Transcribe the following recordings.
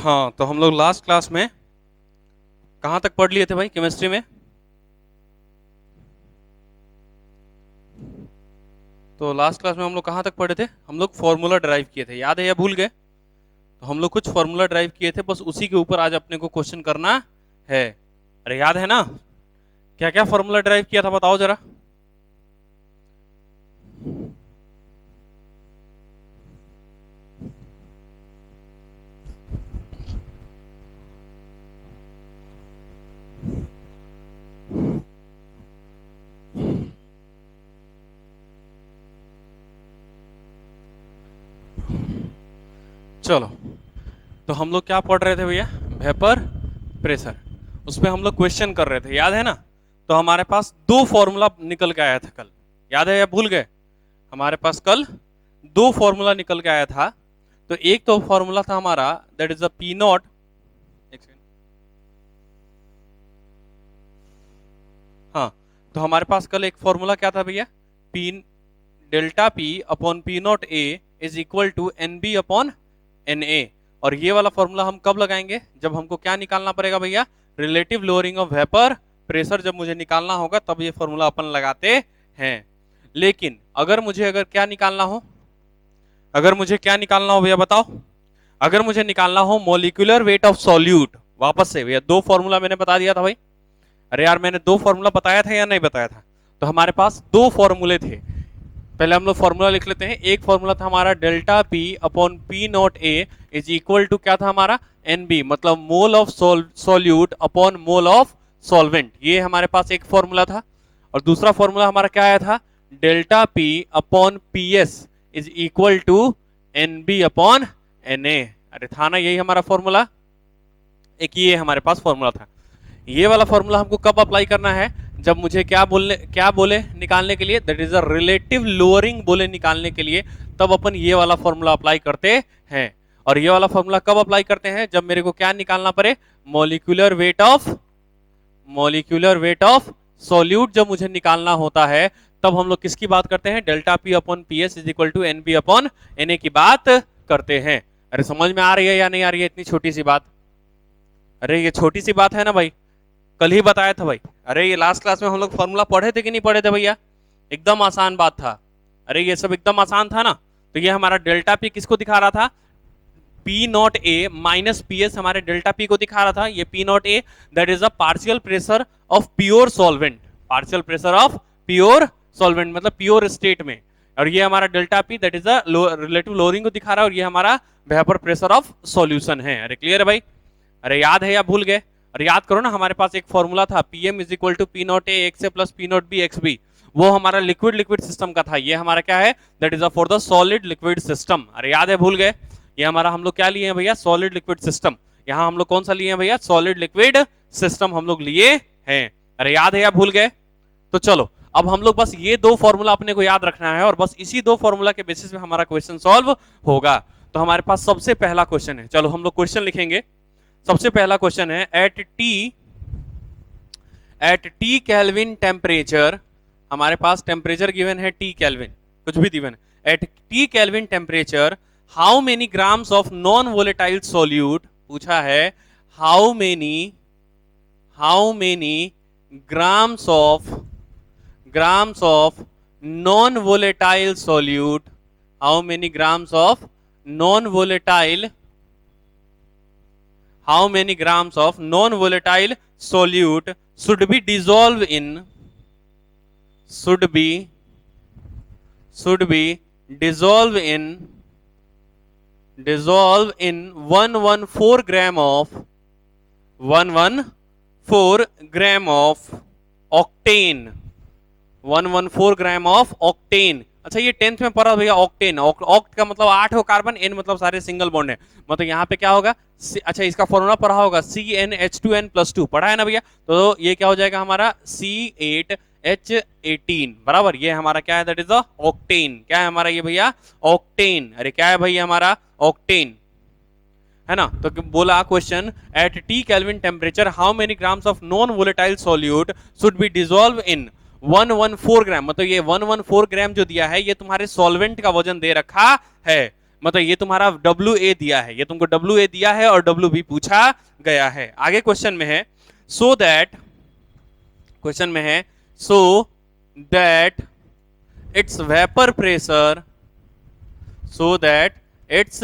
हाँ, तो हम लोग लास्ट क्लास में कहाँ तक पढ़ लिए थे भाई केमिस्ट्री में? तो लास्ट क्लास में हम लोग कहाँ तक पढ़े थे? हम लोग फॉर्मूला ड्राइव किए थे, याद है या भूल गए? तो हम लोग कुछ फॉर्मूला ड्राइव किए थे, बस उसी के ऊपर आज अपने को क्वेश्चन करना है। अरे याद है ना? क्या क्या फॉर्मूला ड्राइव किया था बताओ जरा। चलो, तो हम लोग क्या पढ़ रहे थे भैया? Vapour pressure. उस पर हम लोग क्वेश्चन कर रहे थे, याद है ना? तो हमारे पास दो फॉर्मूला निकल के आया था कल, याद है या भूल गए? हमारे पास कल दो फॉर्मूला निकल के आया था। तो एक तो फॉर्मूला था हमारा, that is the P not. हाँ, तो हमारे पास कल एक फॉर्मूला क्या था भैया? P delta P upon P not a is equal to N B upon N a. और ये वाला फॉर्मूला हम कब लगाएंगे? जब हमको क्या निकालना पड़ेगा भैया? Relative lowering of vapour pressure जब मुझे निकालना होगा तब ये फॉर्मूला अपन लगाते हैं। लेकिन अगर क्या निकालना हो, अगर मुझे क्या निकालना हो भैया बताओ? अगर मुझे निकालना हो मोलिकुलर वेट ऑफ सॉल्यूट, वापस से भैया दो फॉर्मूला मैंने बता दिया था भाई। अरे यार, मैंने दो फॉर्मूला बताया था या नहीं बताया था? तो हमारे पास दो फॉर्मूले थे। पहले हम लोग फॉर्मूला लिख लेते हैं। एक फॉर्मूला था हमारा delta P upon P not a is equal to क्या था हमारा? एन बी, मतलब mole of solute upon mole of solvent. ये हमारे पास एक फॉर्मूला था। और दूसरा फॉर्मूला हमारा क्या आया था? Delta P upon P S is equal to N B upon N A. अरे था ना यही हमारा फॉर्मूला? एक ये हमारे पास फॉर्मूला था। ये वाला फॉर्मूला हमको कब अप्लाई करना है? जब मुझे क्या बोले निकालने के लिए? That is a relative lowering बोले निकालने के लिए, तब अपन ये वाला फॉर्मूला अप्लाई करते हैं। और ये वाला फॉर्मूला कब अप्लाई करते हैं? जब मेरे को क्या निकालना पड़े? मोलिकुलर वेट ऑफ सॉल्यूट जब मुझे निकालना होता है, तब हम लोग किसकी बात करते हैं? Delta P upon P S is equal to N B upon N a की बात करते हैं। अरे समझ में आ रही है या नहीं आ रही है इतनी छोटी सी बात? अरे ये छोटी सी बात है ना भाई, कल ही बताया था भाई। अरे ये लास्ट क्लास में हम लोग फॉर्मूला पढ़े थे कि नहीं पढ़े थे भैया? एकदम आसान बात था। अरे ये सब एकदम आसान था ना। तो ये हमारा डेल्टा पी किसको दिखा रहा था? P not a minus P S हमारे डेल्टा पी को दिखा रहा था। ये P not a that is a partial pressure of pure solvent, partial pressure of pure solvent मतलब प्योर स्टेट में। और ये हमारा delta P that is a relative lowering को दिखा रहा है। और ये हमारा वेपर प्रेशर ऑफ सॉल्यूशन है। अरे क्लियर है भाई? अरे याद है या भूल गए? और याद करो ना, हमारे पास एक फॉर्मूला था p m is equal to p not a x a plus p naught b x b. वो हमारा लिक्विड सिस्टम का था। ये हमारा क्या है? That is for the solid liquid system. अरे याद है भूल गए? ये हमारा हम लोग क्या लिए हैं भैया? Solid liquid system. यहाँ हम लोग कौन सा लिए हैं भैया? सॉलिड लिक्विड सिस्टम हम लोग लिए हैं। अरे याद है या भूल गए? तो चलो, अब हम लोग बस ये दो फॉर्मूला अपने को याद रखना है और बस इसी दो फॉर्मूला के बेसिस पे हमारा क्वेश्चन सॉल्व होगा। तो हमारे पास सबसे पहला क्वेश्चन है, चलो हम लोग क्वेश्चन लिखेंगे। सबसे पहला क्वेश्चन है एट टी केल्विन टेम्परेचर। हमारे पास टेम्परेचर गिवन है टी केल्विन, कुछ भी गिवन है। At T kelvin temperature how many grams of non volatile solute, पूछा है how many grams of non volatile solute, how many grams of non volatile how many grams of non-volatile solute should be dissolved in 114 gram of octane, 114 gram of octane. अच्छा ये 10th में पढ़ा भैया octane. Oct का मतलब 8 हो carbon, N मतलब सारे सिंगल बॉन्ड है, मतलब यहाँ पे क्या होगा? अच्छा इसका फॉर्मूला पढ़ा होगा CnH2n+2, पढ़ा है ना भैया? तो ये क्या हो जाएगा हमारा? C8H18 बराबर। ये हमारा क्या है? That is the octane. क्या है हमारा ये भैया? ऑक्टेन। अरे क्या है भैया हमारा? ऑक्टेन है ना। तो बोला question at T kelvin temperature how many grams of non volatile solute should be dissolve in 114 ग्राम, मतलब ये 114 ग्राम जो दिया है ये तुम्हारे सॉल्वेंट का वजन दे रखा है। मतलब ये तुम्हारा WA दिया है, ये तुमको WA दिया है और WB पूछा गया है। आगे क्वेश्चन में है सो दैट, क्वेश्चन में है so that it's vapour pressure, so that it's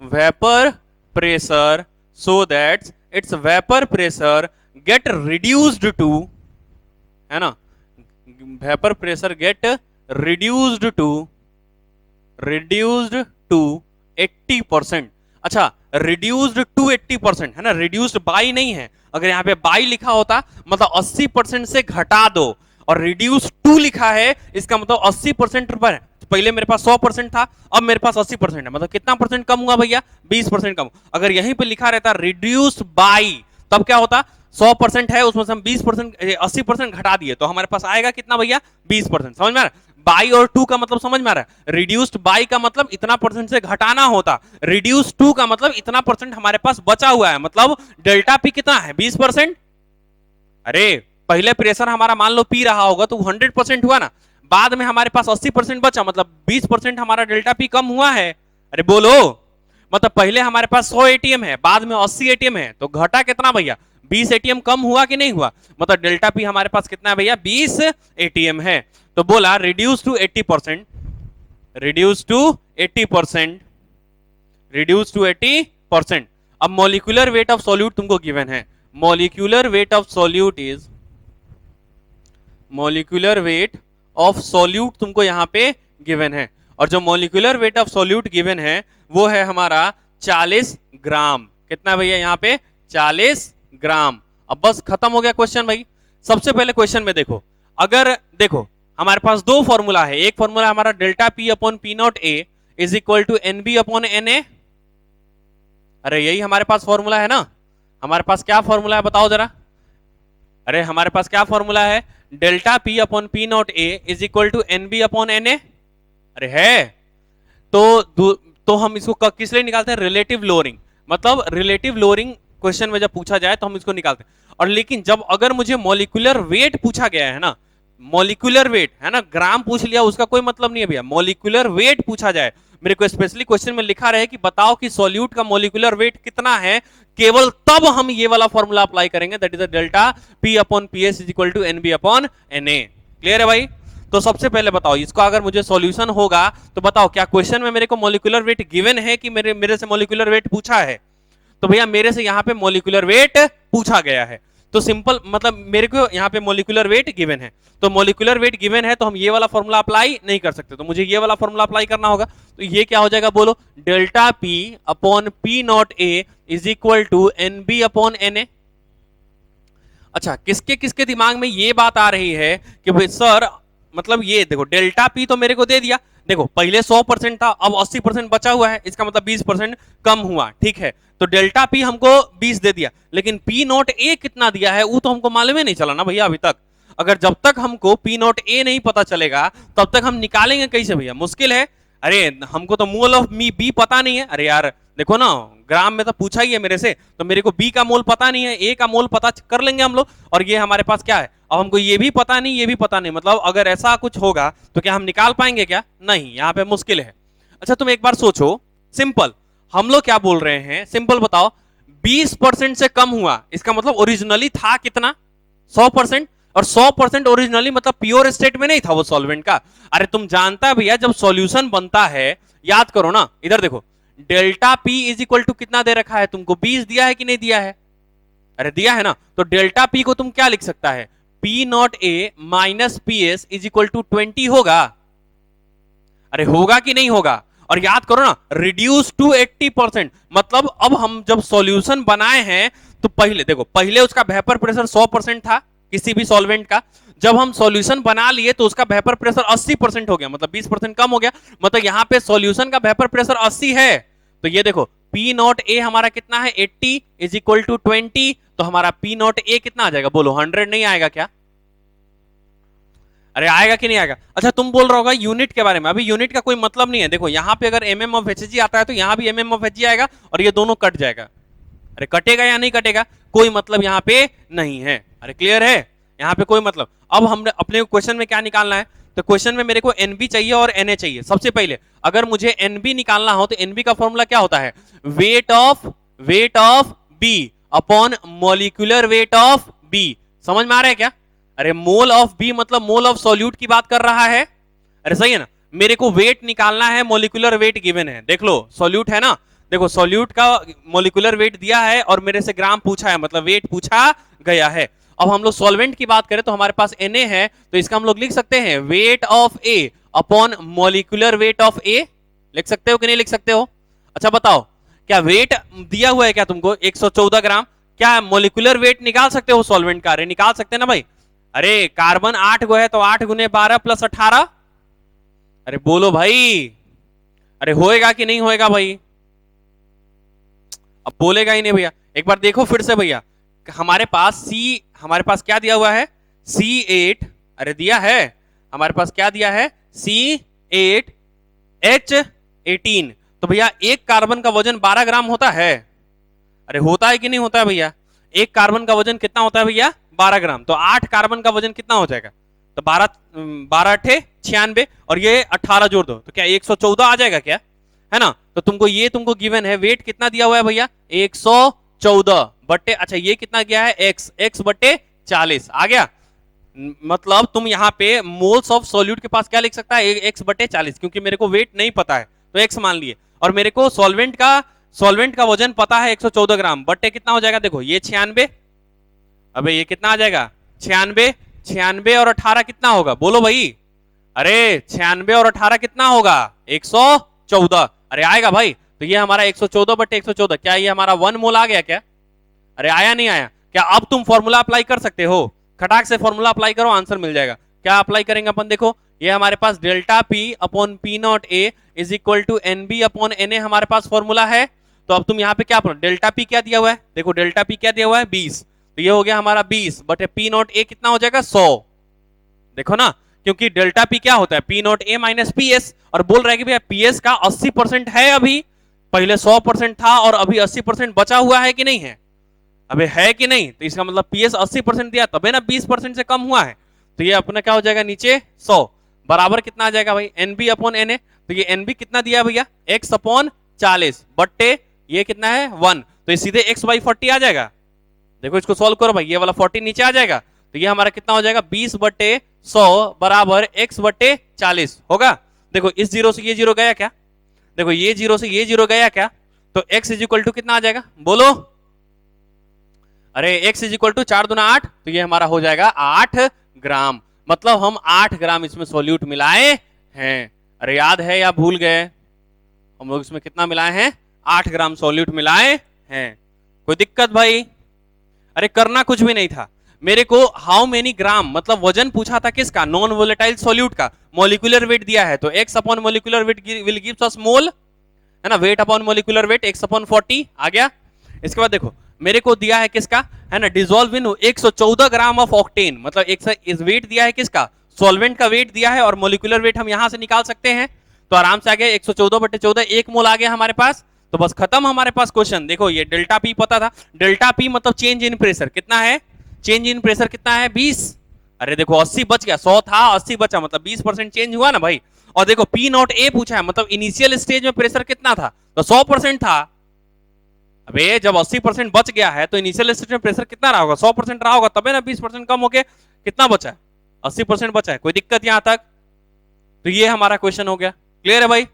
vapour pressure, so that it's vapour pressure get reduced to, है ना, vapour pressure get reduced to 80%। अच्छा, रिड्यूस्ड टू 80% है ना, रिड्यूस्ड बाई नहीं है। अगर यहाँ पे बाई लिखा होता मतलब 80% से घटा दो, और रिड्यूस टू लिखा है इसका मतलब 80% पर, पहले मेरे पास 100% था, अब मेरे पास 80% है, मतलब कितना परसेंट कम हुआ भैया, 20% कम। अगर यहीं पे लिखा रहता रिड्यूस बाई, तब क्या होता, 100% है उसमें से हम 20% 80% घटा दिए तो हमारे पास आएगा कितना भैया, 20%। समझ में आ रहा है? बाई और टू का मतलब समझ में आ रहा है? रिड्यूस्ड बाई का मतलब इतना परसेंट से घटाना होता, रिड्यूस टू का मतलब इतना परसेंट हमारे पास बचा हुआ है, मतलब डेल्टा पी कितना है, 20%। अरे पहले प्रेशर हमारा मान लो पी रहा होगा तो 100% हुआ ना, बाद में हमारे पास 80% बचा, मतलब 20% हमारा डेल्टा पी कम हुआ है। अरे बोलो, मतलब पहले हमारे पास 100 एटीएम है, बाद में 80 एटीएम है, तो घटा कितना भैया, 20 एटीएम कम हुआ कि नहीं हुआ, मतलब डेल्टा पी हमारे पास कितना है भैया, 20 एटीएम है। तो बोला reduce to 80%, reduce to 80%, reduce to 80%। अब मॉलिक्यूलर वेट ऑफ सॉल्यूट तुमको गिवन है, molecular weight of solute is, molecular weight of solute तुमको यहां पे गिवन है, और जो molecular weight of solute given है वो है हमारा 40 ग्राम। कितना भैया यहाँ पे, 40 ग्राम। अब बस खत्म हो गया क्वेश्चन भाई। सबसे पहले क्वेश्चन में देखो, अगर देखो हमारे पास दो फॉर्मूला है, एक फॉर्मूला हमारा delta P upon P not a is equal to n b upon N A. अरे यही हमारे पास फॉर्मूला है ना, हमारे पास क्या फॉर्मूला है बताओ जरा। अरे हमारे पास क्या फॉर्मूला है, delta P upon P not a is equal to N B upon N A. अरे है, तो हम इसको किस लिए निकालते हैं, रिलेटिव लोअरिंग, मतलब रिलेटिव लोअरिंग क्वेश्चन में जब पूछा जाए तो हम इसको निकालते हैं। और लेकिन जब अगर मुझे मॉलिक्यूलर वेट पूछा गया है ना, मॉलिक्यूलर वेट है ना, ग्राम पूछ लिया उसका कोई मतलब नहीं है भैया, मॉलिक्यूलर वेट पूछा जाए, मेरे को स्पेशली क्वेश्चन में लिखा रहे कि बताओ कि सॉल्यूट का मॉलिक्यूलर वेट कितना है, केवल तब हम ये वाला फॉर्मूला अप्लाई करेंगे, that is delta P upon P S is equal to N B upon N a. Clear है भाई? तो सबसे पहले बताओ इसको, अगर मुझे सॉल्यूशन होगा तो बताओ क्या क्वेश्चन में मेरे को मॉलिक्यूलर वेट गिवन है कि मेरे से मॉलिक्यूलर वेट पूछा है? तो भैया मेरे से यहाँ पे मॉलिक्यूलर वेट पूछा गया है, तो सिंपल मतलब मेरे को यहाँ पे मॉलिक्यूलर वेट गिवन है, तो मॉलिक्यूलर वेट गिवन है तो हम ये वाला फॉर्मूला अप्लाई नहीं कर सकते, तो मुझे ये वाला फॉर्मूला अप्लाई करना होगा। तो ये क्या हो जाएगा बोलो, delta P upon P not a is equal to N B upon N A. अच्छा, किसके किसके दिमाग में ये बात आ रही है कि भाई सर मतलब ये देखो डेल्टा पी तो मेरे को दे दिया, देखो पहले 100% था अब 80% बचा हुआ है, इसका मतलब 20% कम हुआ, ठीक है, तो डेल्टा पी हमको 20 दे दिया, लेकिन पी नॉट ए कितना दिया है वो तो हमको मालूम ही नहीं चला ना भैया अभी तक। अगर जब तक हमको पी नॉट ए नहीं पता चलेगा तब तक हम निकालेंगे कैसे भैया, मुश्किल है। अरे हमको तो मोल ऑफ मी बी पता नहीं है, अरे यार देखो ना ग्राम में तो पूछा ही है मेरे से, तो मेरे को बी का मोल पता नहीं है, ए का मोल पता कर लेंगे हम लोग, और ये हमारे पास क्या है, अब हमको ये भी पता नहीं ये भी पता नहीं, मतलब अगर ऐसा कुछ होगा तो क्या हम निकाल पाएंगे क्या, नहीं, यहाँ पे मुश्किल है। अच्छा तुम एक बार सोचो, सिंपल हम लोग क्या बोल रहे हैं, सिंपल बताओ, 20% से कम हुआ इसका मतलब ओरिजिनली था कितना, 100%, और 100% ओरिजिनली मतलब प्योर स्टेट में नहीं था वो सॉल्वेंट का। अरे तुम जानता है भैया जब सॉल्यूशन बनता है, याद करो ना, इधर देखो delta p is equal to कितना दे रखा है तुमको, 20 दिया है कि नहीं दिया है, अरे दिया है ना, तो डेल्टा पी को तुम क्या लिख सकता है, P not a minus P S is equal to 20 होगा। अरे होगा कि नहीं होगा, और याद करो ना रिड्यूस टू 80%, मतलब अब हम जब सॉल्यूशन बनाए हैं तो पहले देखो, पहले उसका वेपर प्रेशर 100% था किसी भी सॉल्वेंट का, जब हम सॉल्यूशन बना लिए तो उसका वेपर प्रेशर 80% हो गया, मतलब 20% कम हो गया, मतलब यहां पे सॉल्यूशन का वेपर प्रेशर 80 है, तो ये देखो पी नॉट ए हमारा कितना है 80 इज इक्वल टू 20, तो हमारा पी नॉट ए कितना आ जाएगा बोलो, 100 नहीं आएगा क्या, अरे आएगा कि नहीं आएगा। अच्छा तुम बोल रहा होगा यूनिट के बारे में, अभी यूनिट का कोई मतलब नहीं है, देखो यहाँ पे अगर एमएम ऑफ एचजी आता है तो यहाँ भी एमएम ऑफ एचजी आएगा और ये दोनों कट जाएगा, अरे कटेगा या नहीं कटेगा, कोई मतलब यहाँ पे नहीं है। अरे क्लियर है, यहाँ पे कोई मतलब। अब हमने अपने क्वेश्चन में क्या निकालना है, तो क्वेश्चन में मेरे को एनबी चाहिए और एनए चाहिए। सबसे पहले अगर मुझे एनबी निकालना हो तो एनबी का फॉर्मूला क्या होता है, weight of b upon molecular weight of b. समझ में आ रहा है क्या? अरे मोल ऑफ बी मतलब मोल ऑफ सॉल्यूट की बात कर रहा है। अरे सही है ना, मेरे को वेट निकालना है, मॉलिक्यूलर वेट गिवन है। देख लो सॉल्यूट है ना, देखो सॉल्यूट का मॉलिक्यूलर वेट दिया है और मेरे से ग्राम पूछा है, मतलब वेट पूछा गया है। अब हम लोग सॉल्वेंट की बात करें तो हमारे पास Na है, तो इसका हम लोग लिख सकते हैं weight of A upon molecular weight of A. लिख सकते हो कि नहीं लिख सकते हो? अच्छा बताओ, क्या वेट दिया हुआ है क्या तुमको 114 ग्राम, क्या मॉलिक्यूलर वेट निकाल सकते हो सॉल्वेंट का? अरे निकाल सकते हैं ना भाई। अरे कार्बन 8 गो है तो 8 गुने 12 प्लस 18। अरे बोलो भाई, अरे होएगा कि नहीं होएगा भाई? अब बोलेगा ही नहीं भैया। एक बार देखो फिर से भैया, हमारे पास क्या दिया हुआ है, C8। अरे दिया है, हमारे पास क्या दिया है, C8H18। तो भैया एक कार्बन का वजन 12 ग्राम होता है। अरे होता है कि नहीं होता है भैया? एक कार्बन का वजन कितना होता है भैया, 12 ग्राम। तो 8 कार्बन का वजन कितना हो जाएगा, तो 12 अठे 96 और ये 18 जोड़ दो तो क्या 114 आ जाएगा क्या, है ना? तो तुमको गिवन है वेट कितना दिया हुआ है भैया, 114 बट्टे, अच्छा ये कितना गया है, x बट्टे 40 आ गया। मतलब तुम यहाँ पे मोल्स ऑफ सॉल्यूट के पास क्या लिख सकता है, x बट्टे 40, क्योंकि मेरे को वेट नहीं पता है तो x मान लिए, और मेरे को सॉल्वेंट का वजन पता है 114 ग्राम, बट्टे कितना हो जाएगा, देखो ये 96, अबे ये कितना आ जाएगा 96 और 18 कितना होगा, बोलो भाई। अरे 96 और 18 कितना होगा, 114। अरे आएगा भाई, तो ये हमारा 114 बट्टे 114, क्या ये हमारा 1 मोल आ गया क्या? अरे आया नहीं आया क्या? अब तुम फॉर्मूला अप्लाई कर सकते हो, खटाक से फॉर्मूला अप्लाई करो, आंसर मिल जाएगा। क्या अप्लाई करेंगे अपन, देखो ये हमारे पास delta P upon P not a is equal to N B upon N A हमारे पास फॉर्मूला है। तो अब तुम यहाँ पे क्या, डेल्टा पी क्या दिया हुआ है, देखो डेल्टा पी क्या दिया हुआ है 20, तो ये हो गया हमारा 20 बटे पी नॉट ए कितना हो जाएगा 100। देखो ना, क्योंकि डेल्टा पी क्या होता है, P not a minus P S, और बोल रहा है कि भैया पी एस का 80% है, अभी पहले 100% था और अभी 80% बचा हुआ है कि नहीं है, अबे है कि नहीं? तो इसका मतलब पीएस 80% दिया तबे ना 20% से कम हुआ है, तो ये अपना क्या हो जाएगा नीचे 100 बराबर कितना आ जाएगा भाई, एनबी अपॉन एन ए। तो ये एनबी कितना दिया भैया, x अपॉन 40 बट्टे ये कितना है 1, तो ये सीधे x बाई 40 आ जाएगा। देखो इसको सॉल्व करो भाई, ये वाला 40 नीचे आ जाएगा, तो ये हमारा कितना हो जाएगा 20 बट्टे 100 बराबर x बट्टे 40 होगा। देखो इस जीरो से ये जीरो गया क्या, देखो ये जीरो से ये जीरो गया क्या, तो x इज इक्वल टू कितना आ जाएगा, बोलो। अरे x इज इक्वल टू 4 दूना 8, तो ये हमारा हो जाएगा 8 ग्राम, मतलब हम 8 ग्राम इसमें सोल्यूट मिलाए हैं। अरे याद है या भूल गए, हम लोग इसमें कितना मिलाए हैं, 8 ग्राम सोल्यूट मिलाए हैं। कोई दिक्कत भाई? अरे करना कुछ भी नहीं था, मेरे को हाउ मेनी ग्राम मतलब वजन पूछा था किसका, नॉन वोलेटाइल सोल्यूट का, मॉलिक्यूलर वेट दिया है तो x upon molecular weight will gives us mole, है ना, weight upon molecular weight x upon 40 आ गया। इसके बाद देखो मेरे को दिया है किसका, है ना, dissolve in 114 gram of octane, मतलब इस वेट दिया है किसका, सॉल्वेंट का वेट दिया है, और मॉलिक्यूलर वेट हम यहां से निकाल सकते हैं, तो आराम से आ गया 114 बटे 14, 1 मोल आ गया हमारे पास। तो बस खत्म हमारे पास क्वेश्चन। देखो ये डेल्टा पी पता था, डेल्टा पी मतलब चेंज इन प्रेशर कितना है, चेंज इन प्रेशर कितना है 20। अरे देखो 80 बच गया, 100 था 80 बचा, मतलब 20% चेंज हुआ ना भाई। और देखो पी नॉट ए पूछा है, मतलब इनिशियल स्टेज में प्रेशर कितना था, तो 100% था। अबे जब 80% बच गया है तो इनिशियल स्टेज में प्रेशर कितना रहा होगा, 100% रहा होगा, तबे ना 20% कम होके कितना बचा है, 80% बचा है। कोई दिक्कत यहां तक? तो ये हमारा क्वेश्चन हो गया, क्लियर है भाई?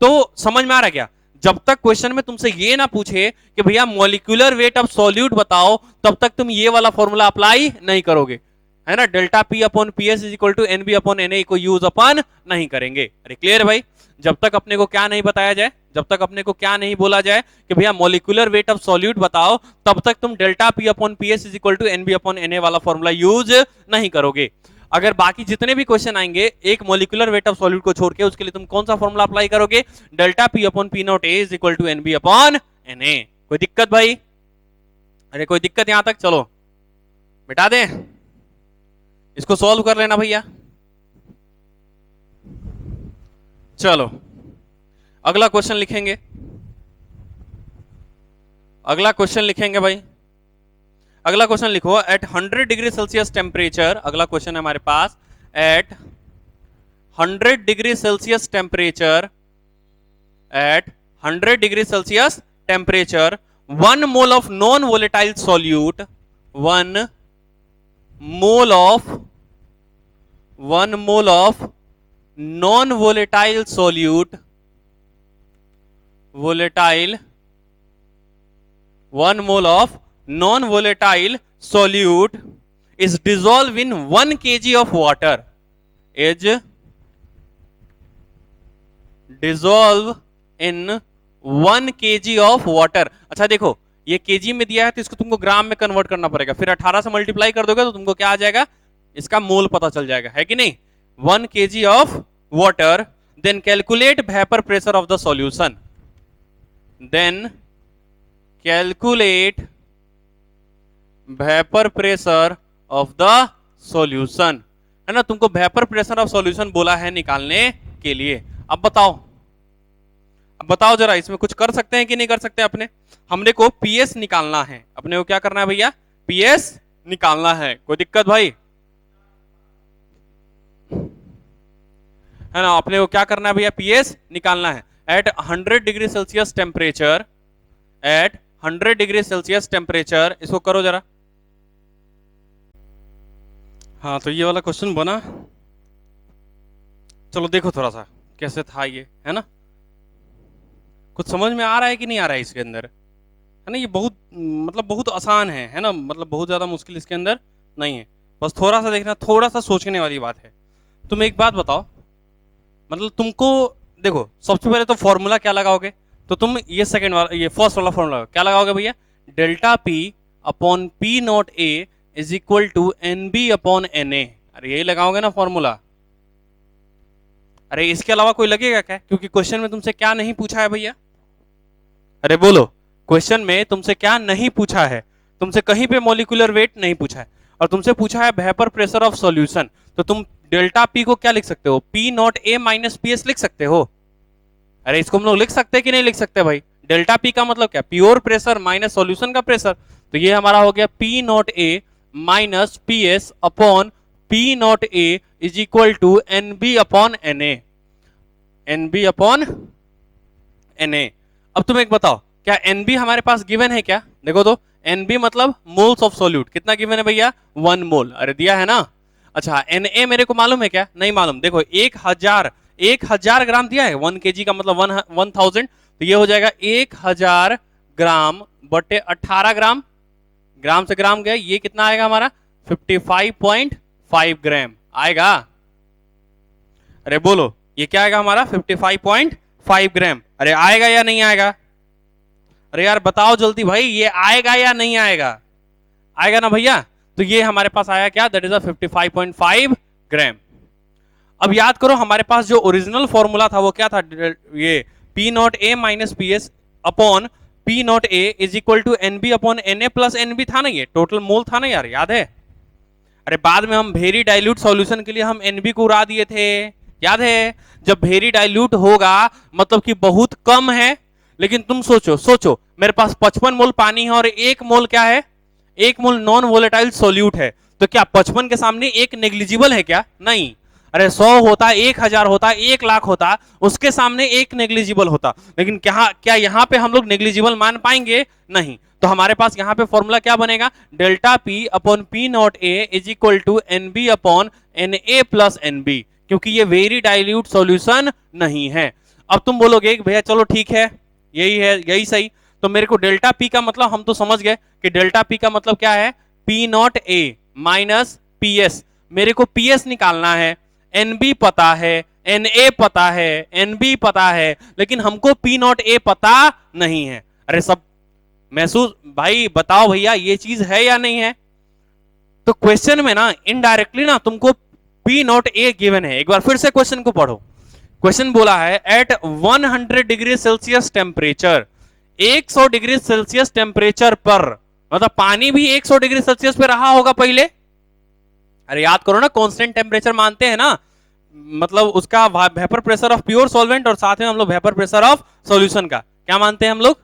तो समझ में आ रहा क्या, जब तक क्वेश्चन में तुमसे ये ना पूछे कि भैया मॉलिक्यूलर वेट ऑफ सॉल्यूट बताओ, तब तक तुम ये वाला फॉर्मूला अप्लाई नहीं करोगे, है ना, delta P upon P S is equal to N B upon N a को यूज अपन नहीं करेंगे। अरे क्लियर है भाई? जब तक अपने को क्या नहीं बताया जाए, जब तक अपने को क्या नहीं बोला जाए कि भैया मॉलिक्यूलर वेट ऑफ सॉल्यूट बताओ, तब तक तुम delta P upon P S is equal to N B upon N a वाला फॉर्मूला यूज नहीं करोगे। अगर बाकी जितने भी क्वेश्चन आएंगे एक मॉलिक्यूलर वेट ऑफ सॉल्यूट को छोड़ के, उसके लिए तुम कौन सा फॉर्मूला अप्लाई करोगे, delta P upon P not a is equal to N B upon N A. कोई दिक्कत भाई? अरे कोई दिक्कत यहां तक? चलो मिटा दें, इसको सॉल्व कर लेना भैया। चलो अगला क्वेश्चन लिखेंगे, अगला क्वेश्चन लिखेंगे भाई। अगला क्वेश्चन लिखो, एट 100 डिग्री सेल्सियस टेम्परेचर, अगला क्वेश्चन है हमारे पास, at 100 degree Celsius temperature, at 100 degree Celsius temperature, 1 mole of non-volatile solute, 1 mole of non-volatile solute, volatile, 1 mole of non-volatile solute is dissolved in 1 kg of water, is dissolve in 1 kg of water. अच्छा देखो ये kg में दिया है तो इसको तुमको ग्राम में कन्वर्ट करना पड़ेगा, फिर 18 से मल्टीप्लाई कर दोगे तो तुमको क्या आ जाएगा, इसका मोल पता चल जाएगा, है कि नहीं। 1 kg of water, then calculate vapour pressure of the solution, then calculate vapour pressure of the solution, है ना। तुमको वेपर प्रेशर ऑफ सॉल्यूशन बोला है निकालने के लिए। अब बताओ जरा, इसमें कुछ कर सकते हैं कि नहीं कर सकते अपने। हमने को पीएस निकालना है, अपने को क्या करना है भैया, पीएस निकालना है। कोई दिक्कत भाई, है ना। अपने को क्या करना है भैया, पीएस निकालना है। At 100 degree Celsius temperature, at 100 degree Celsius temperature, इसको करो जरा। हाँ तो ये वाला क्वेश्चन बना, चलो देखो थोड़ा सा कैसे था ये, है ना। कुछ समझ में आ रहा है कि नहीं आ रहा है इसके अंदर, है ना। ये बहुत मतलब बहुत आसान है ना, मतलब बहुत ज्यादा मुश्किल इसके अंदर नहीं है, बस थोड़ा सा देखना, थोड़ा सा सोचने वाली बात है। तुम एक बात बताओ, मतलब तुमको देखो सबसे पहले तो फॉर्मूला क्या लगाओगे, तो तुम ये सेकंड वाला, ये फर्स्ट वाला फॉर्मूला क्या लगाओगे भैया, delta P upon P not a is equal to N B upon N A. अरे यही लगाओगे ना फॉर्मूला। अरे इसके अलावा कोई लगेगा क्या, क्योंकि क्वेश्चन में तुमसे क्या नहीं पूछा है भैया, अरे बोलो, क्वेश्चन में तुमसे क्या नहीं पूछा है, तुमसे कहीं पे मॉलिक्यूलर वेट नहीं पूछा है, और तुमसे पूछा है वेपर प्रेशर ऑफ सॉल्यूशन। तो तुम डेल्टा पी को क्या लिख सकते हो, P not a minus P S लिख सकते हो। अरे इसको हम लोग लिख सकते हैं कि नहीं लिख सकते भाई। डेल्टा पी का मतलब क्या, प्योर प्रेशर माइनस सॉल्यूशन का प्रेशर। तो ये हमारा हो गया P not a minus P S upon P not a is equal to N B upon N A, N B upon N A. अब तुम एक बताओ, क्या एन बी हमारे पास गिवन है क्या, देखो तो एन बी मतलब मोल्स ऑफ सॉल्यूट, कितना गिवन है भैया, 1 मोल। अरे दिया है ना। अच्छा एन ए मेरे को मालूम है क्या, नहीं मालूम। देखो 1000 ग्राम दिया है, 1 kg का मतलब 1000, तो ये हो जाएगा 1000 ग्राम बटे 18 ग्राम, ग्राम से ग्राम गया, ये कितना आएगा हमारा 55.5 ग्राम आएगा। अरे बोलो ये क्या आएगा हमारा 55.5 ग्राम। अरे आएगा या नहीं आएगा, अरे यार बताओ जल्दी भाई, ये आएगा या नहीं आएगा, आएगा ना भैया। तो ये हमारे पास आया क्या, दैट इज 55.5 ग्राम। अब याद करो हमारे पास जो ओरिजिनल फॉर्मूला था वो क्या था, ये P not a minus P S upon P not a is equal to N B upon N A plus N B था ना, ये टोटल मोल था ना यार, याद है। अरे बाद में हम वेरी डाइल्यूट सॉल्यूशन के लिए हम एन बी को उड़ा दिए थे, याद है। जब वेरी डाइल्यूट होगा मतलब कि बहुत कम है, लेकिन तुम सोचो मेरे पास 55 मोल पानी है और 1 मोल क्या है, 1 मोल नॉन वोलेटाइल सोल्यूट है, तो क्या 55 के सामने एक नेग्लिजिबल है क्या, नहीं। अरे 100 होता, 1000 होता, 1 लाख होता, उसके सामने एक नेग्लिजिबल होता, लेकिन क्या यहाँ पे हम लोग नेग्लिजिबल मान पाएंगे, नहीं। तो हमारे पास यहाँ पे फॉर्मूला क्या बनेगा, delta P upon P not a is equal to N B upon N A plus N B, क्योंकि ये वेरी डाइल्यूट सॉल्यूशन नहीं है। अब तुम बोलोगे भैया चलो ठीक है, यही है, यही सही। तो मेरे को डेल्टा पी का मतलब हम तो समझ गए कि डेल्टा पी का मतलब क्या है, P not a minus P S. मेरे को पी एस निकालना है, एन बी पता है, एन ए पता है, एन बी पता है, लेकिन हमको पी नॉट ए पता नहीं है। अरे सब महसूस भाई, बताओ भैया ये चीज है या नहीं है। तो क्वेश्चन में ना इनडायरेक्टली ना तुमको पी नॉट ए गिवन है। एक बार फिर से क्वेश्चन को पढ़ो। क्वेश्चन बोला है at 100 degree Celsius temperature, 100 degree Celsius temperature पर, मतलब पानी भी 100 डिग्री सेल्सियस पे रहा होगा पहले। अरे याद करो ना, कांस्टेंट टेम्परेचर मानते हैं ना, मतलब उसका vapour pressure of pure solvent और साथ में हम लोग वेपर प्रेशर ऑफ सॉल्यूशन का क्या मानते हैं हम लोग।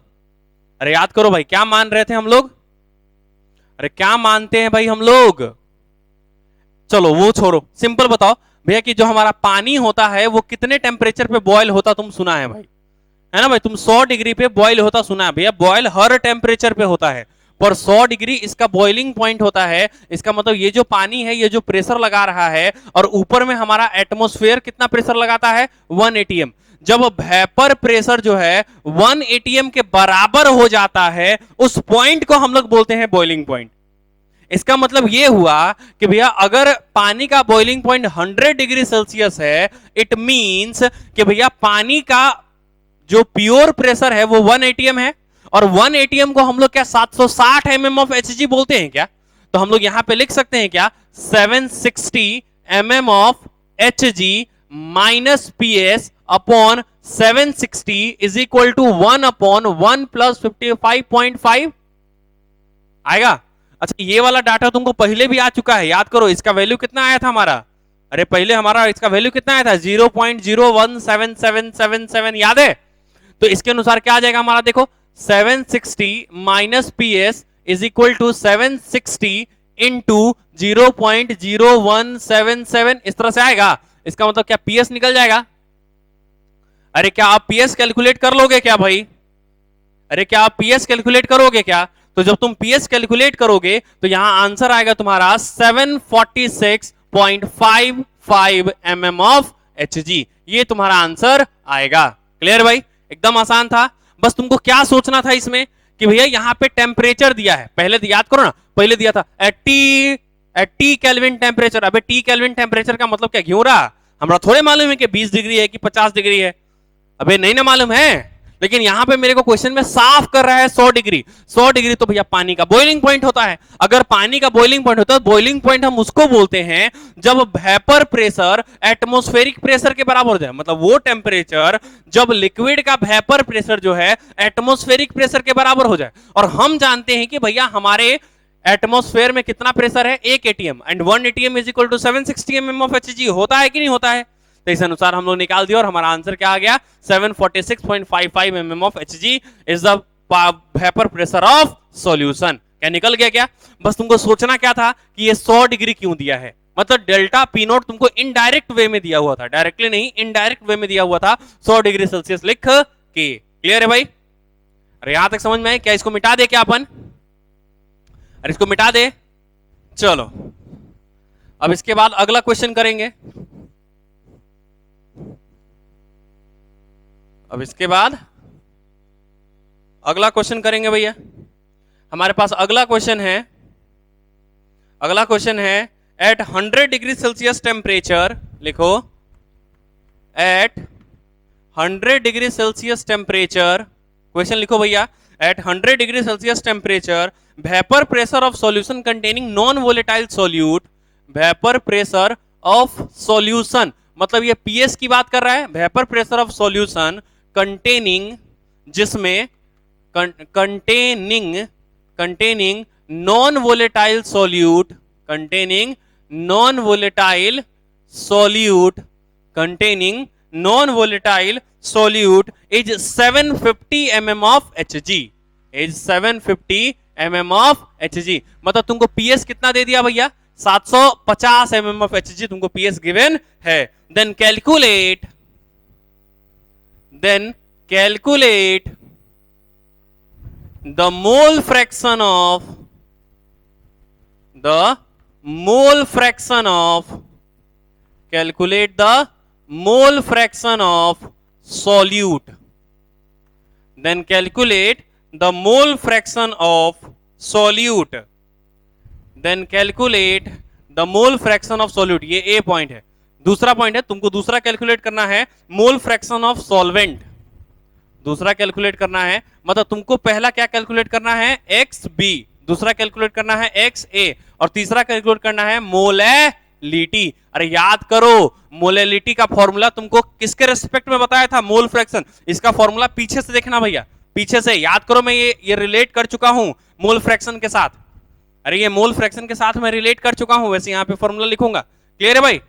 अरे याद करो भाई, क्या मान रहे थे हम लोग, अरे क्या मानते हैं भाई हम लोग। चलो वो छोड़ो, सिंपल बताओ, भैया कि जो हमारा पानी होता है वो कितने टेम्परेचर पे बॉयल होता तुम सुना है भाई, है ना भाई, तुम 100 डिग्री पे बॉयल होता सुना है भैया। बॉयल हर टेम्परेचर पे होता है, पर 100 डिग्री इसका बॉइलिंग पॉइंट होता है। इसका मतलब ये जो पानी है ये जो प्रेशर लगा रहा है, और ऊपर में हमारा एटमॉस्फेयर कितना प्रेशर लगाता है 1 एटीएम। जब वेपर प्रेशर जो है 1 एटीएम के बराबर हो जाता है, उस पॉइंट को हम लोग बोलते हैं बॉइलिंग पॉइंट। इसका मतलब यह हुआ कि भैया अगर पानी का बॉइलिंग पॉइंट 100 डिग्री सेल्सियस है, इट मींस कि भैया पानी का जो प्योर प्रेशर है वो 1 एटीएम है, और 1 एटीएम को हम लोग क्या 760 mm ऑफ एचजी बोलते हैं क्या? तो हम लोग यहां पे लिख सकते हैं क्या 760 mm of Hg minus PS upon 760 is equal to 1 upon 1 plus 55.5 आएगा। अच्छा ये वाला डाटा तुमको पहले भी आ चुका है, याद करो इसका वैल्यू कितना आया था हमारा, अरे पहले हमारा इसका वैल्यू कितना आया था 0.017777 याद है? तो इसके अनुसार क्या आ जाएगा हमारा, देखो 760 minus PS is equal to 760 into 0.0177 इस तरह से आएगा। इसका मतलब क्या पीएस निकल जाएगा? अरे क्या आप पीएस कैलकुलेट कर लोगे क्या भाई? अरे क्या आप पीएस कैलकुलेट करोगे क्या? तो जब तुम पीएस कैलकुलेट करोगे तो यहां आंसर आएगा तुम्हारा 746.55 mm ऑफ एचजी, ये तुम्हारा आंसर आएगा। क्लियर भाई? एकदम आसान था। बस तुमको क्या सोचना था इसमें कि भैया यहां पे टेम्परेचर दिया है, पहले याद करो ना, पहले दिया था एट टी केल्विन टेम्परेचर। अबे टी केल्विन टेम्परेचर का मतलब क्या घिऊ रहा, हमरा थोड़े मालूम है कि 20 डिग्री है कि 50 डिग्री है, अबे नहीं ना मालूम है। लेकिन यहां पे मेरे को क्वेश्चन में साफ कर रहा है 100 डिग्री। 100 डिग्री तो भैया पानी का बॉइलिंग पॉइंट होता है। अगर पानी का बॉइलिंग पॉइंट होता है, बॉइलिंग पॉइंट हम उसको बोलते हैं जब वेपर प्रेशर एटमॉस्फेरिक प्रेशर के बराबर हो जाए, मतलब वो टेम्परेचर जब लिक्विड का वेपर प्रेशर जो है एटमॉस्फेरिक प्रेशर के बराबर हो जाए। और हम जानते हैं कि भैया हमारे एटमॉस्फेयर में कितना प्रेशर है 1 ATM, and 1 ATM is equal to 760 mm of Hg होता है कि नहीं होता है? तो इस अनुसार हम लोग निकाल दिया और हमारा आंसर क्या आ गया 746.55 mm of HG is the vapour pressure of solution. क्या निकल गया क्या? बस तुमको सोचना क्या था कि ये 100 डिग्री क्यों दिया है, मतलब डेल्टा पी नोट तुमको इनडायरेक्ट वे में दिया हुआ था, डायरेक्टली नहीं इनडायरेक्ट वे में दिया हुआ था 100 डिग्री सेल्सियस लिख के। क्लियर है भाई? अरे यहां तक समझ में आए क्या? इसको मिटा दे क्या अपन? अरे इसको मिटा दे। चलो अब इसके बाद अगला क्वेश्चन करेंगे। अब इसके बाद अगला क्वेश्चन करेंगे भैया। हमारे पास अगला क्वेश्चन है, अगला क्वेश्चन है एट 100 डिग्री सेल्सियस टेम्परेचर, लिखो at 100 degree Celsius temperature, question लिखो भैया, at 100 degree Celsius temperature vapour pressure of solution containing non volatile solute, vapour pressure of solution मतलब ये पीएस की बात कर रहा है, vapour pressure of solution containing, जिसमें containing non volatile solute, containing non volatile solute, containing non volatile solute is 750 mm of HG, is 750 mm of Hg. मतलब तुमको पीएस कितना दे दिया भैया 750 mm ऑफ एचजी तुमको पीएस गिवन है। Then calculate the mole fraction of calculate the mole fraction of solute, then calculate the mole fraction of solute, then calculate the mole fraction of solute। ये ए point है। दूसरा point है तुमको दूसरा calculate करना है मोल fraction of solvent, दूसरा calculate करना है, मतलब तुमको पहला क्या कैलकुलेट करना है एक्स बी, दूसरा कैलकुलेट करना है एक्स ए, और तीसरा कैलकुलेट करना है मोलैलिटी। अरे याद करो मोलैलिटी का फॉर्मूला तुमको किसके रेस्पेक्ट में बताया था, मोल फ्रैक्शन। इसका फॉर्मूला पीछे से देखना भैया, पीछे से याद करो, मैं ये रिलेट कर चुका हूं मोल फ्रैक्शन के साथ। अरे ये मोल फ्रैक्शन के साथ मैं रिलेट कर चुका हूं, वैसे यहां पे फॉर्मूला लिखूंगा। क्लियर है भाई?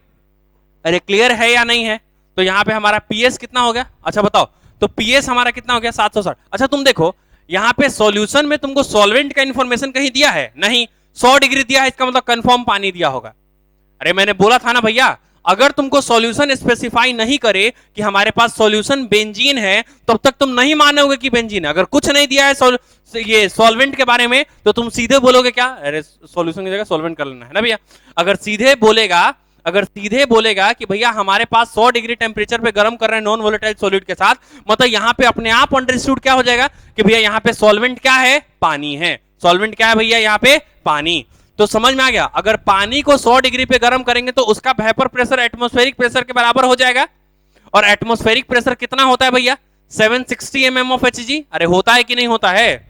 अरे क्लियर है या नहीं है? तो यहां पे हमारा पीएस कितना हो गया, अच्छा बताओ, तो पीएस हमारा कितना हो गया 760। अच्छा तुम देखो यहां पे सॉल्यूशन में तुमको सॉल्वेंट का इंफॉर्मेशन कहीं दिया है नहीं, 100 डिग्री दिया है, इसका मतलब कंफर्म पानी दिया होगा। अरे मैंने बोला था ना भैया अगर तुमको सॉल्यूशन स्पेसिफाई नहीं करे कि हमारे पास सॉल्यूशन बेंजीन है, तब तक तुम नहीं मानोगे कि बेंजीन है। अगर कुछ नहीं दिया है ये सॉल्वेंट के बारे में, तो तुम सीधे बोलोगे क्या, अरे सॉल्यूशन की जगह सॉल्वेंट कर लेना है ना भैया। अगर सीधे बोलेगा कि भैया हमारे पास 100 डिग्री टेम्परेचर पे गर्म कर रहे हैं नॉन वोलेटाइल सॉलिड के साथ, मतलब यहां पे अपने आप अंडरस्टूड क्या हो जाएगा कि भैया यहां पे सॉल्वेंट क्या है, पानी है। सॉल्वेंट क्या है भैया, यहां पे पानी। तो समझ में आ गया, अगर पानी को 100 डिग्री पे गर्म करेंगे तो उसका वेपर प्रेशर एटमॉस्फेरिक प्रेशर के बराबर हो जाएगा। और एटमॉस्फेरिक प्रेशर कितना होता है भैया, 760 mm ऑफ Hg। अरे होता है कि नहीं होता है।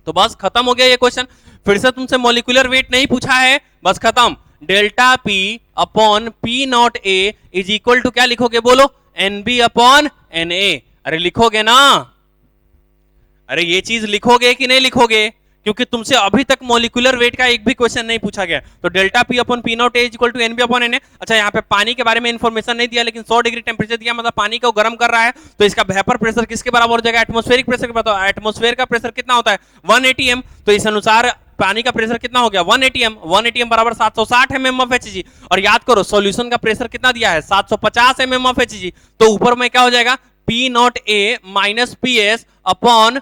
तो बस खत्म हो गया ये क्वेश्चन। फिर से तुमसे मॉलिक्यूलर वेट नहीं पूछा है, बस खत्म। Delta P upon P naught A is equal to क्या लिखोगे बोलो, NB अपॉन NA। अरे लिखोगे ना, अरे ये चीज लिखोगे कि नहीं लिखोगे, क्योंकि तुमसे अभी तक मॉलिक्यूलर वेट का एक भी क्वेश्चन नहीं पूछा गया। तो delta P upon P naught A is equal to NB upon NA। अच्छा यहाँ पे पानी के बारे में इंफॉर्मेशन नहीं दिया, लेकिन 100 डिग्री टेम्परेचर दिया, मतलब पानी को गर्म कर रहा है, तो इसका वेपर प्रेशर किसके बराबर हो जाएगा, एटमॉस्फेरिक प्रेशर के बराबर। एटमॉस्फेयर का प्रेशर कितना होता है 180 m, तो इस अनुसार पानी का प्रेशर कितना हो गया 180 m। 180 m बराबर 760 mm ऑफ Hg। और याद करो सॉल्यूशन का प्रेशर कितना दिया है 750 mm ऑफ Hg। तो ऊपर में क्या हो जाएगा P naught A minus PS upon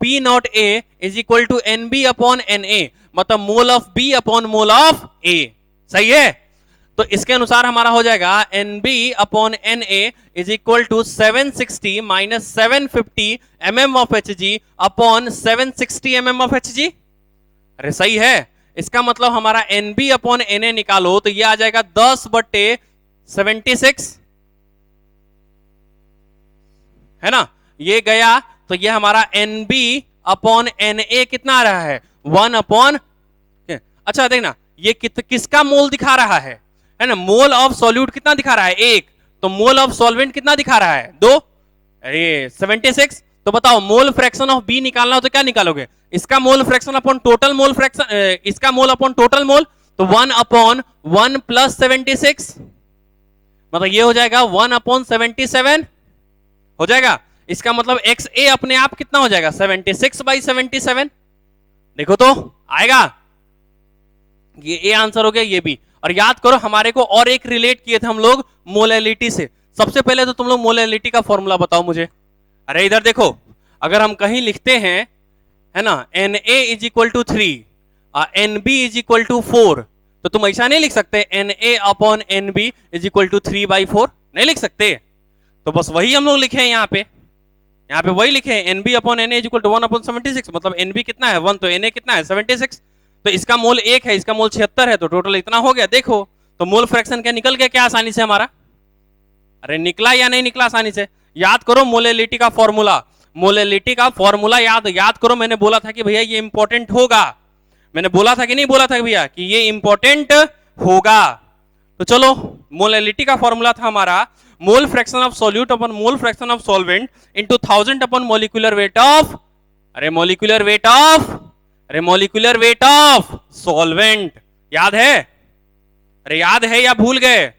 P naught A is equal to NB upon NA, मतलब mole of B upon mole of A। सही है। तो इसके अनुसार हमारा हो जाएगा NB upon NA is equal to 760 minus 750 mm of Hg upon 760 mm of Hg। अरे सही है। इसका मतलब हमारा NB अपॉन NA निकालो तो ये आ जाएगा 10/76, है ना। ये गया तो ये हमारा NB अपॉन NA कितना आ रहा है 1 अपॉन, अच्छा देखना ये किसका मोल दिखा रहा है ना। मोल ऑफ सॉल्यूट कितना दिखा रहा है 1, तो मोल ऑफ सॉल्वेंट कितना दिखा रहा है 2, अरे 76। तो बताओ मोल फ्रैक्शन ऑफ बी निकालना हो तो क्या निकालोगे, इसका mole fraction upon total mole fraction, इसका मोल अपॉन टोटल मोल, तो 1 अपॉन 1 प्लस 76, मतलब ये हो जाएगा 1 अपॉन 77 हो जाएगा। इसका मतलब XA अपने आप कितना हो जाएगा 76/77। देखो तो आएगा, ये A आंसर हो गया, ये भी। और याद करो हमारे को और एक रिलेट किए थे हम लोग मोलैलिटी से। सबसे पहले तो तुम लोग मोलैलिटी का फॉर्मूला बताओ मुझे। अरे इधर देखो, अगर हम कहीं लिखते हैं है ना Na is equal to 3 NB is equal to 4, तो तुम ऐसा नहीं लिख सकते Na upon NB is equal to 3/4, नहीं लिख सकते। तो बस वही हम लोग लिखे हैं यहाँ पे वही लिखे हैं NB upon NA is equal to 1 upon 76, मतलब NB कितना है 1, तो NA कितना है 76। तो इसका मोल 1 है, इसका मोल 76 है, तो टोटल इतना हो गया। देखो तो मोल फ्रैक्शन क्या निकल गया क्या आसानी से हमारा, अरे निकला या नहीं निकला आसानी से। याद करो मोलैलिटी का फॉर्मूला याद करो। मैंने बोला था कि भैया ये इंपॉर्टेंट होगा, मैंने बोला था कि नहीं बोला था भैया कि ये इंपॉर्टेंट होगा। तो चलो मोलैलिटी का फॉर्मूला था हमारा मोल fraction of solute upon mole fraction of solvent into 1000 upon molecular weight of, अरे मॉलिक्यूलर वेट ऑफ सॉल्वेंट। याद है, अरे याद है या भूल गए।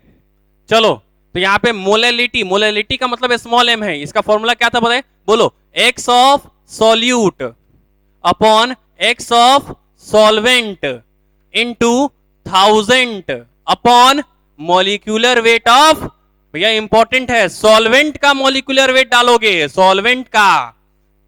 चलो तो यहाँ पे मोलैलिटी का मतलब स्मॉल m है, इसका फॉर्मूला क्या था बताए बोलो, x of solute upon x of solvent into 1000 upon molecular weight of, भैया इंपॉर्टेंट है, सॉल्वेंट का मॉलिक्यूलर वेट डालोगे, सॉल्वेंट का।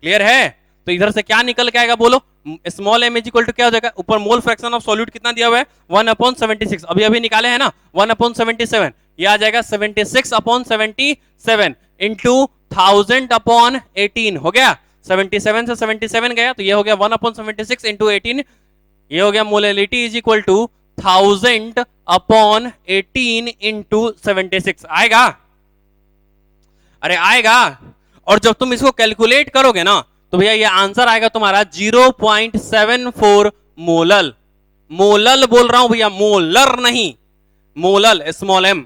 क्लियर है। तो इधर से क्या निकल के आएगा बोलो, small m is equal to क्या हो जाएगा, ऊपर मोल फ्रैक्शन ऑफ सॉल्यूट कितना दिया हुआ है 1 अपॉन 76, अभी निकाले है ना 1 अपॉन 77, ये आ जाएगा 76 अपॉन 77 इंटू 1000 अपॉन 18 हो गया। 77 से 77 गया तो ये हो गया 1 अपॉन 76 इंटू 18, ये हो गया molality is equal to 1000 upon 18 into 76। आएगा, अरे आएगा। और जब तुम इसको कैलकुलेट करोगे ना तो भैया ये आंसर आएगा तुम्हारा 0.74 मोलल। मोलल बोल रहा हूं भैया, मोलर नहीं, मोलल स्मॉल m।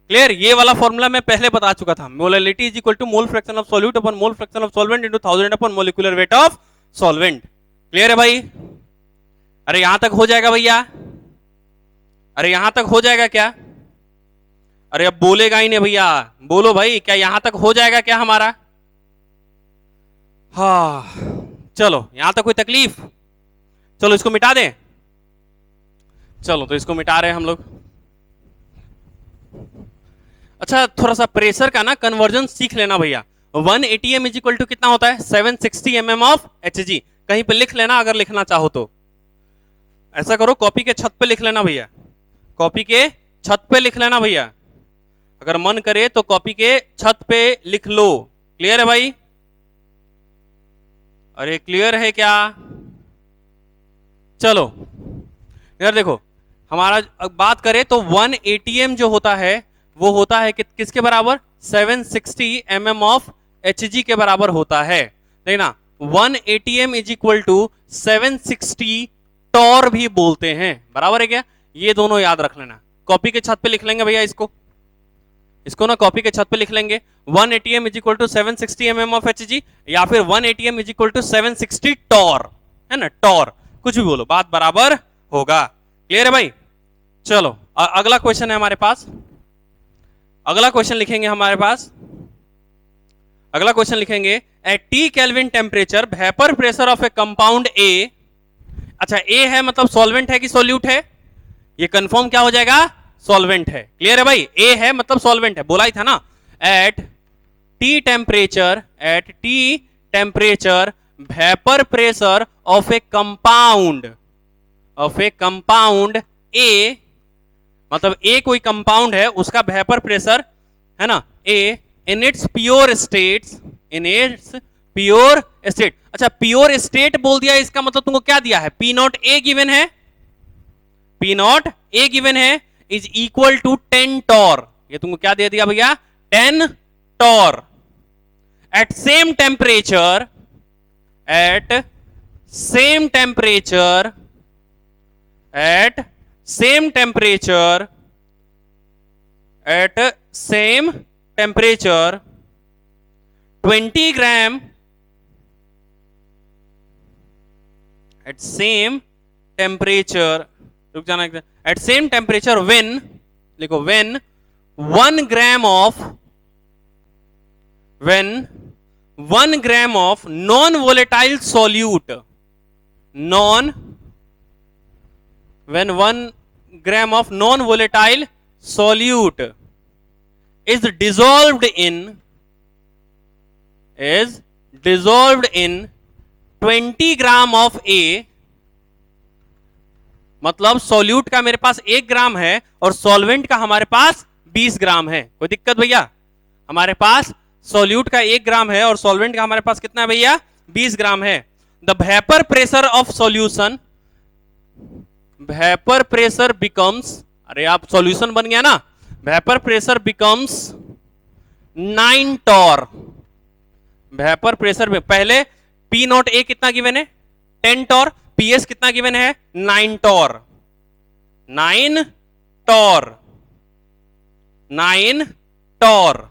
क्लियर। ये वाला फॉर्मूला मैं पहले बता चुका था, molality is equal to mole fraction of solute upon mole fraction of solvent into 1000 upon molecular weight of solvent. Clear है भाई। अरे यहां तक हो जाएगा भैया, अरे यहां तक हो जाएगा क्या, अरे अब बोलेगा ही नहीं भैया, बोलो भाई क्या यहां तक हो जाएगा क्या हमारा। हाँ चलो यहां तक कोई तकलीफ, चलो इसको मिटा दें। चलो तो इसको मिटा रहे हैं हम लोग। अच्छा थोड़ा सा प्रेशर का ना कन्वर्जन सीख लेना भैया। 1 atm इज इक्वल टू कितना होता है 760 mm ऑफ Hg। कहीं पे लिख लेना अगर लिखना चाहो तो। ऐसा करो कॉपी के छत पे लिख लेना भैया, कॉपी के छत पे लिख लेना भैया, अगर मन करे तो कॉपी के छत पे लिख लो। क्लियर है भाई? अरे क्लियर है क्या? चलो यार देखो, हमारा बात करें तो 1 atm जो होता है वो होता है किसके बराबर 760 mm ऑफ Hg के बराबर होता है। देखना 1 atm is equal to 760 torr भी बोलते हैं, बराबर है क्या? ये दोनों याद रख लेना। कॉपी के छत पे लिख लेंगे भैया इसको ना कॉपी के छत पे लिख लेंगे 1 atm is equal to 760 mm of Hg, या फिर 1 atm is equal to 760 torr, है ना, टॉर कुछ भी बोलो बात बराबर होगा। क्लियर है भाई? चलो अगला क्वेश्चन है हमारे पास, अगला क्वेश्चन लिखेंगे हमारे पास, अगला क्वेश्चन लिखेंगे at T kelvin temperature vapour pressure of A compound A. अच्छा ए है मतलब सॉल्वेंट है कि सॉल्यूट है? ये कंफर्म क्या हो जाएगा? सॉल्वेंट है। क्लियर है भाई? ए है मतलब सॉल्वेंट है, बोला ही था ना। At T temperature vapour pressure of A compound A, मतलब ए कोई कंपाउंड है उसका वेपर प्रेशर है ना A in its pure state. अच्छा प्योर स्टेट बोल दिया, इसका मतलब तुमको क्या दिया है? P नॉट ए गिवन है, इज इक्वल टू 10 टॉर। ये तुमको क्या दे दिया भैया? 10 torr. At same temperature at same temperature 20 gram at same temperature, रुक जाना, at same temperature when, लिखो when 1 gram of non-volatile solute, when 1 gram of non-volatile solute is dissolved in 20 gram of A, मतलब solute का मेरे पास 1 ग्राम है और solvent का हमारे पास 20 ग्राम है। कोई दिक्कत भैया? हमारे पास सॉल्यूट का 1 ग्राम है और सॉल्वेंट का हमारे पास कितना है भैया? 20 ग्राम है। The vapour pressure of solution, vapour pressure becomes, अरे आप सॉल्यूशन बन गया ना, vapour pressure becomes 9 torr. Vapour pressure में पहले पी नॉट ए कितना गिवन है? 10 टॉर। पीएस कितना गिवन है? 9 टॉर। 9 टॉर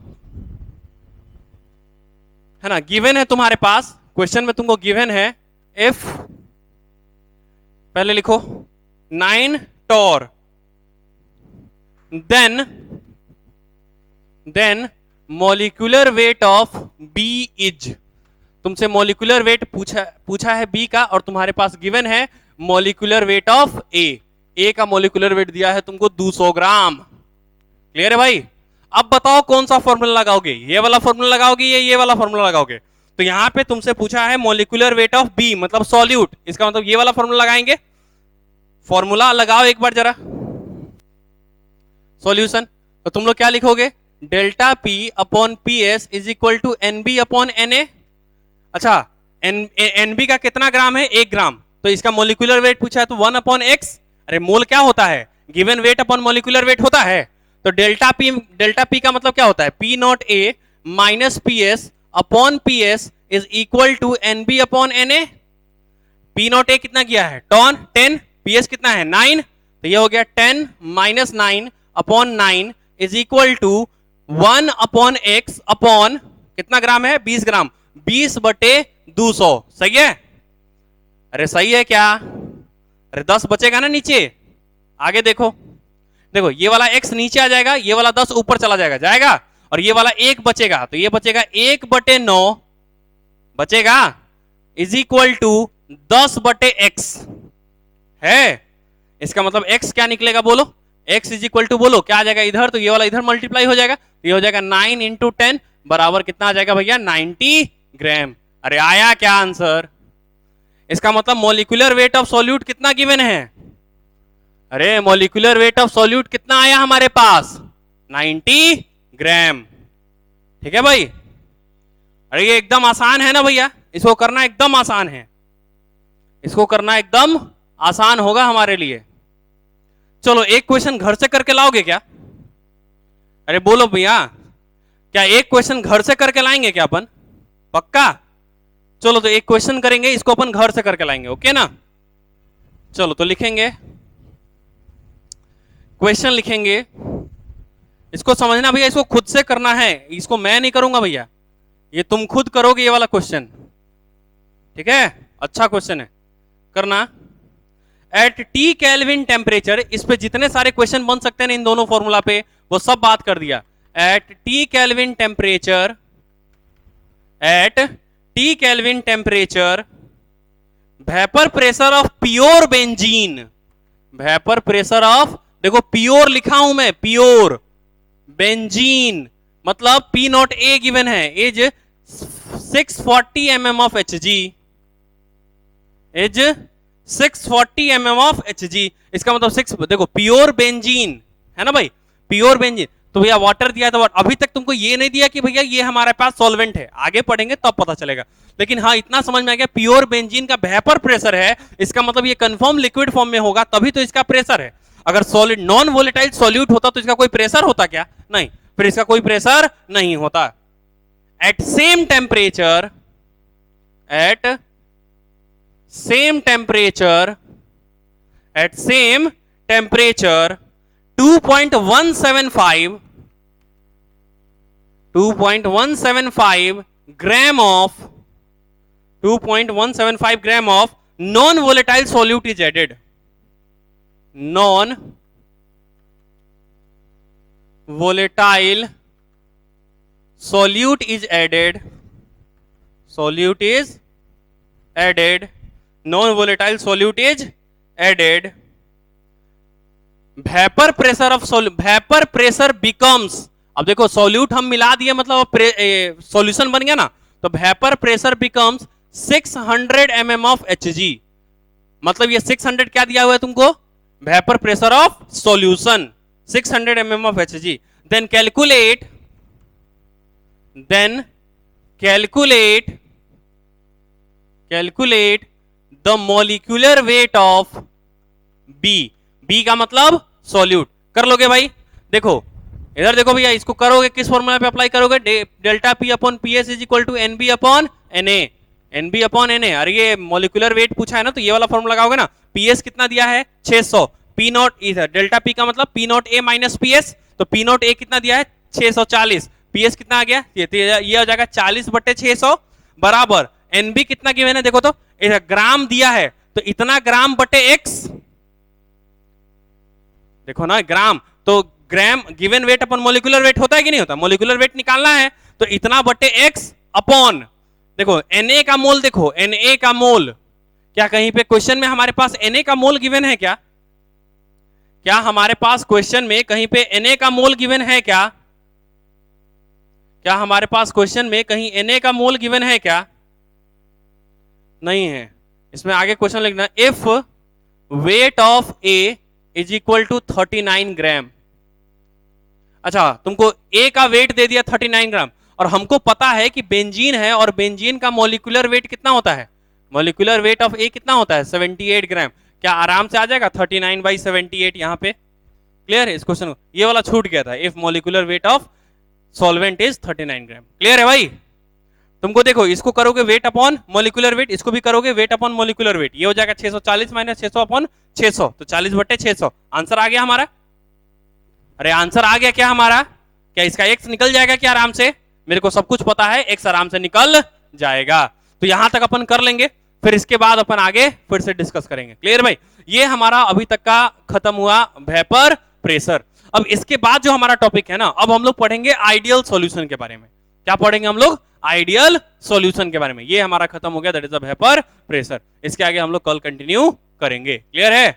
है ना, गिवन है तुम्हारे पास, क्वेश्चन में तुमको गिवन है। इफ पहले लिखो 9 torr, then molecular weight of B is, तुमसे मॉलिक्यूलर वेट पूछा है बी का और तुम्हारे पास गिवन है मॉलिक्यूलर वेट ऑफ ए का मॉलिक्यूलर वेट दिया है तुमको 200 ग्राम। क्लियर है भाई? अब बताओ कौन सा फॉर्मूला लगाओगे? ये वाला फॉर्मूला लगाओगे या ये वाला फॉर्मूला लगाओगे? तो यहां पे तुमसे पूछा है मॉलिक्यूलर वेट ऑफ बी मतलब सॉल्यूट, इसका मतलब ये वाला फॉर्मूला लगाएंगे। फॉर्मूला लगाओ एक बार जरा, सॉल्यूशन। तो तुम लोग क्या लिखोगे? Delta P upon P S is equal to N B upon N A. अच्छा एन बी का कितना ग्राम है? 1 ग्राम। तो इसका मॉलिक्यूलर वेट पूछा है तो 1 अपॉन एक्स। अरे मोल क्या होता है? Given weight upon molecular wait होता है। तो डेल्टा पी का मतलब क्या होता है? P not a minus P S upon P S is equal to N B upon N A. P not A कितना किया है? 10, पी एस कितना है? 9। तो ये हो गया 10 minus 9 upon 9 is equal to 1 upon X upon कितना ग्राम है? 20 ग्राम। 20/200 सही है? अरे सही है क्या? अरे 10 बचेगा ना नीचे, आगे देखो ये वाला x नीचे आ जाएगा, ये वाला 10 ऊपर चला जाएगा, और ये वाला 1 बचेगा, तो ये बचेगा 1/9 बचेगा इज इक्वल टू 10/x है। इसका मतलब x क्या निकलेगा बोलो? x इज इक्वल टू बोलो क्या आ जाएगा इधर, तो ये वाला इधर मल्टीप्लाई हो जाएगा, ये हो जाएगा 9 इंटू 10 बराबर कितना आ जाएगा भैया 90 ग्राम। अरे आया क्या आंसर? इसका मतलब मोलिकुलर वेट ऑफ सॉल्यूट कितना गिवन है? अरे मोलिकुलर वेट ऑफ सॉल्यूट कितना आया हमारे पास? 90 ग्राम। ठीक है भाई? अरे ये एकदम आसान है ना भैया, इसको करना एकदम आसान है, इसको करना एकदम आसान होगा हमारे लिए। चलो एक क्वेश्चन घर से करके लाओगे क्या? अरे बोलो भैया, क्या एक क्वेश्चन घर से करके लाएंगे क्या अपन? पक्का? चलो तो एक क्वेश्चन करेंगे, इसको अपन घर से करके लाएंगे, ओके ना? चलो तो लिखेंगे, क्वेश्चन लिखेंगे, इसको समझना भैया, इसको खुद से करना है, इसको मैं नहीं करूंगा भैया, ये तुम खुद करोगे ये वाला क्वेश्चन। ठीक है? अच्छा क्वेश्चन है, करना। एट टी केल्विन टेम्परेचर, इस पे जितने सारे क्वेश्चन बन सकते हैं इन दोनों फॉर्मूला पे वो सब बात कर दिया। At T kelvin temperature, at T kelvin temperature vapour pressure of pure benzene, vapour pressure of, देखो प्योर लिखा हूं मैं, प्योर बेंजीन मतलब पी नॉट ए गिवन है, is 640 mm of Hg, is 640 mm of Hg। इसका मतलब 6, देखो pure benzene है ना भाई, प्योर बेंजीन, तो भैया वाटर दिया था, अभी तक तुमको ये नहीं दिया कि भैया ये हमारे पास सॉल्वेंट है, आगे पढ़ेंगे तब पता चलेगा। लेकिन हाँ इतना समझ में आ गया, प्योर बेंजीन का वेपर प्रेशर है, इसका मतलब ये कंफर्म लिक्विड फॉर्म में होगा तभी तो इसका प्रेशर है। अगर सॉलिड नॉन वोलेटाइल सॉल्यूट होता तो इसका कोई प्रेशर होता क्या? नहीं, फिर इसका कोई प्रेशर नहीं होता। At same temperature, at same temperature, at same temperature 2.175 gram of 2.175 gram of non volatile solute is added, non volatile solute is added, solute is added, non volatile solute is added, vapor pressure of vapor pressure becomes, अब देखो solute हम मिला दिए मतलब solution बन गया ना, तो vapour pressure becomes 600 mm of Hg, मतलब ये 600 क्या दिया हुआ है तुमको? Vapour pressure of solution 600 mm of Hg। then calculate the molecular weight of B, B का मतलब सॉल्यूट। कर लोगे भाई? देखो इधर देखो भैया, इसको करोगे किस फॉर्मूला पे अप्लाई करोगे? Delta P upon P S is equal to N B upon N A, N B upon N A. अरे ये मोलिकुलर वेट पूछा है ना, तो ये वाला फॉर्मूला लगाओगे ना। पी एस कितना दिया है? 600, पी नॉट इधर डेल्टा पी का मतलब P not a minus P S, तो पी नॉट ए कितना दिया है? 640, पी एस कितना आ गया? ये हो जाएगा 40/600 बराबर एन बी कितना गिवन है देखो तो, ग्राम दिया है तो इतना ग्राम बटे एक्स, देखो ना ग्राम, तो ग्राम गिवन वेट अपन मोलिकुलर वेट होता है कि नहीं होता? मोलिकुलर वेट निकालना है तो इतना बटे एक्स अपॉन, देखो Na का मोल, देखो Na का मोल, क्या कहीं पे क्वेश्चन में हमारे पास Na का मोल गिवन है क्या? क्या हमारे पास क्वेश्चन में कहीं पे Na का मोल गिवन है क्या? क्या हमारे पास क्वेश्चन में कहीं Na का मोल गिवन है क्या? नहीं है। इसमें आगे क्वेश्चन लिखना, if weight of A is equal to 39 gram. अच्छा, तुमको A का वेट दे दिया 39 ग्राम, और हमको पता है कि बेंजीन है, और बेंजीन का मोलिकुलर वेट कितना होता है? मोलिकुलर वेट ऑफ A कितना होता है? 78 ग्राम। क्या आराम से आ जाएगा 39/78 यहाँ पे? क्लियर है इस क्वेश्चन को? ये वाला छूट गया था, if molecular weight of solvent is 39 gram. Clear है भाई? तुमको देखो, इसको करोगे वेट अपॉन मोलिकुलर वेट, इसको भी करोगे वेट अपॉन मोलिकुलर वेट, ये हो जाएगा 640 माइनस 600 अपॉन 600, तो 40/600। आंसर आ गया हमारा। अरे आंसर आ गया क्या हमारा? क्या इसका एक्स निकल जाएगा क्या आराम से? मेरे को सब कुछ पता है, एक्स आराम से निकल जाएगा। तो यहां तक अपन कर लेंगे, फिर इसके बाद अपन आगे फिर से डिस्कस करेंगे। क्लियर भाई? ये हमारा अभी तक का खत्म हुआ वेपर प्रेशर। अब इसके बाद जो हमारा टॉपिक है ना, अब हम लोग पढ़ेंगे आइडियल सॉल्यूशन के बारे में। क्या पढ़ेंगे हम लोग? आइडियल सॉल्यूशन के बारे में। ये हमारा खत्म हो गया, that is the vapour pressure. इसके आगे हम लोग कल कंटिन्यू करेंगे। क्लियर है?